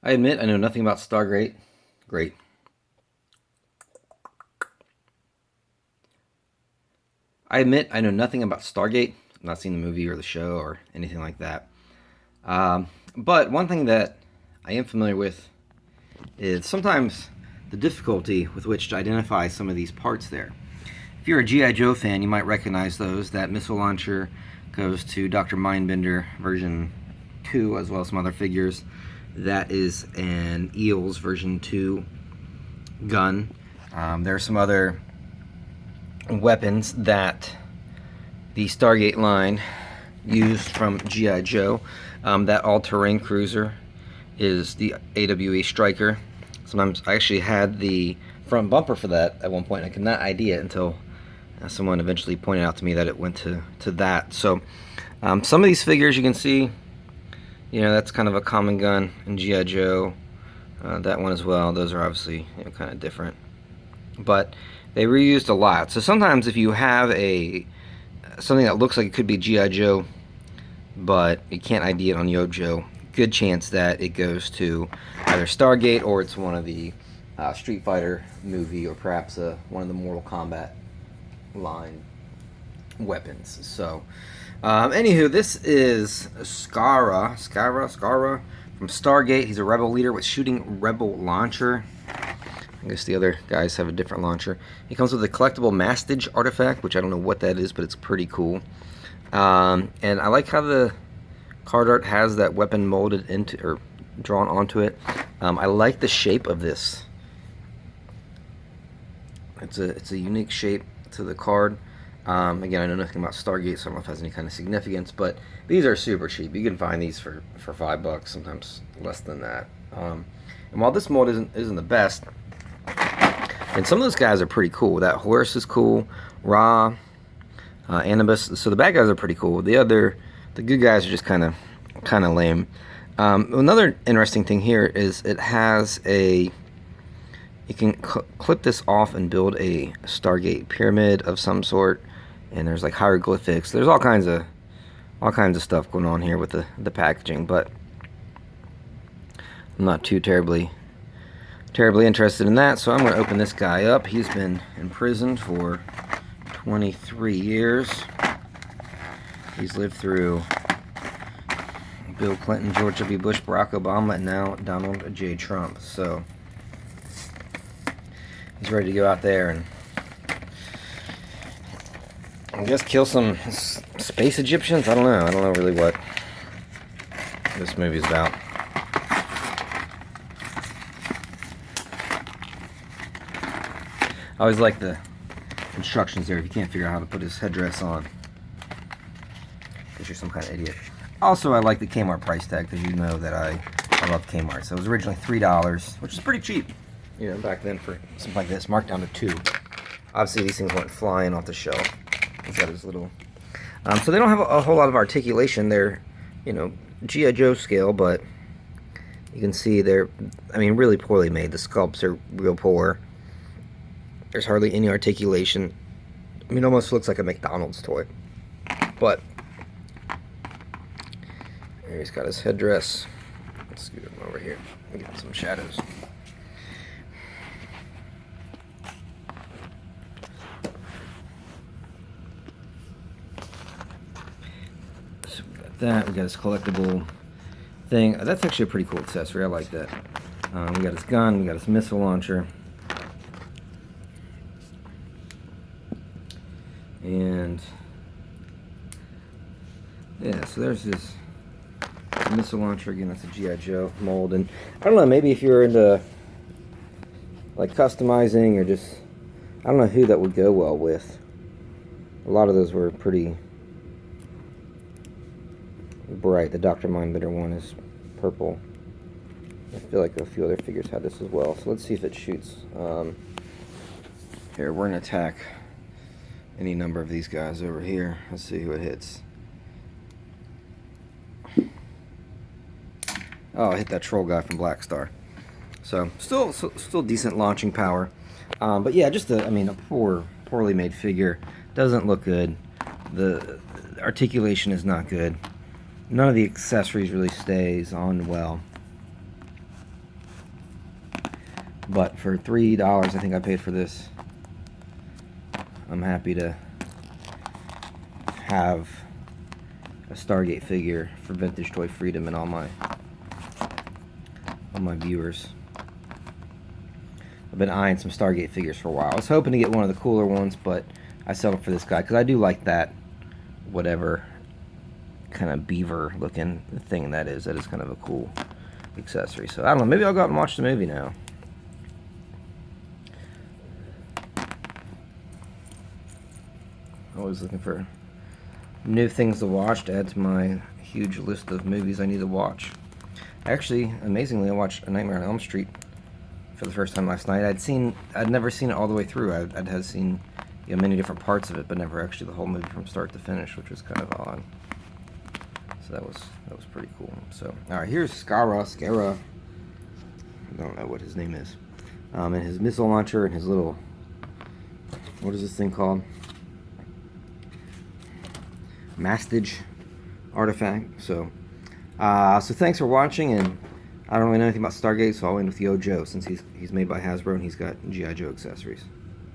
I admit I know nothing about Stargate. Great. I admit I know nothing about Stargate. I've not seen the movie or the show or anything like that. But one thing that I am familiar with is sometimes the difficulty with which to identify some of these parts there. If you're a G.I. Joe fan, you might recognize those. That missile launcher goes to Dr. Mindbender version 2, as well as some other figures. That is an Eels version 2 gun. There are some other weapons that the Stargate line used from G.I. Joe. That all-terrain cruiser is the AWE Striker. Sometimes I actually had the front bumper for that at one point. I could not ID it until someone eventually pointed out to me that it went to that. So some of these figures you can see, that's kind of a common gun in G.I. Joe. That one as well. Those are obviously kind of different, but they reused a lot. So sometimes if you have something that looks like it could be G.I. Joe, but you can't ID it on YoJoe, good chance that it goes to either Stargate or it's one of the Street Fighter movie, or perhaps one of the Mortal Kombat line weapons. So anywho, this is Skaara from Stargate. He's a rebel leader with shooting rebel launcher. I guess the other guys have a different launcher. He comes with a collectible mastage artifact, which I don't know what that is, but it's pretty cool. And I like how the card art has that weapon molded into, or drawn onto it. I like the shape of this. It's a unique shape to the card. Again, I know nothing about Stargate, so I don't know if it has any kind of significance, but these are super cheap. You can find these for $5, sometimes less than that. And while this mold isn't the best, and some of those guys are pretty cool. That horse is cool. Ra, Anubis. So the bad guys are pretty cool. The good guys are just kind of lame. Another interesting thing here is it has you can clip this off and build a Stargate pyramid of some sort, and there's like hieroglyphics. There's all kinds of stuff going on here with the packaging, but I'm not too terribly interested in that, so I'm going to open this guy up. He's been imprisoned for 23 years. He's lived through Bill Clinton, George W. Bush, Barack Obama, and now Donald J. Trump. So he's ready to go out there and I guess kill some space Egyptians. I don't know really what this movie's about. I always like the instructions there if you can't figure out how to put his headdress on, because you're some kind of idiot. Also, I like the Kmart price tag, because you know that I love Kmart. So it was originally $3, which is pretty cheap, back then for something like this, marked down to $2. Obviously, these things went flying off the shelf. He's got his little... so they don't have a whole lot of articulation. They're, G.I. Joe scale, but you can see they're, really poorly made. The sculpts are real poor. There's hardly any articulation. It almost looks like a McDonald's toy. But here he's got his headdress. Let's scoot him over here and get some shadows. So we got that. We got his collectible thing. That's actually a pretty cool accessory. I like that. We got his gun. We got his missile launcher. And yeah, so there's his missile launcher. Again, that's a G.I. Joe mold. And I don't know, maybe if you're into like customizing, or just, I don't know who that would go well with. A lot of those were pretty bright. The Dr. Mindbender one is purple. I feel like a few other figures had this as well. So let's see if it shoots. Here, we're going to attack any number of these guys over here. Let's see who it hits. Oh, I hit that troll guy from Black Star. So still decent launching power. But yeah, just a poorly made figure. Doesn't look good. The articulation is not good. None of the accessories really stays on well. But for $3, I think I paid for this. I'm happy to have a Stargate figure for Vintage Toy Freedom and all my viewers. I've been eyeing some Stargate figures for a while. I was hoping to get one of the cooler ones, but I settled for this guy because I do like that, whatever kind of beaver looking thing that is. That is kind of a cool accessory. So I don't know, maybe I'll go out and watch the movie now. Always looking for new things to watch to add to my huge list of movies I need to watch. Actually, amazingly, I watched A Nightmare on Elm Street for the first time last night. I'd never seen it all the way through. I'd had seen, you know, many different parts of it, but never actually the whole movie from start to finish, which was kind of odd. So that was pretty cool. So all right, here's Skaara. I don't know what his name is, and his missile launcher and his little, what is this thing called? Mastage artifact. So thanks for watching, and I don't really know anything about Stargate, so I'll end with Yo Joe since he's made by Hasbro and he's got G.I. Joe accessories.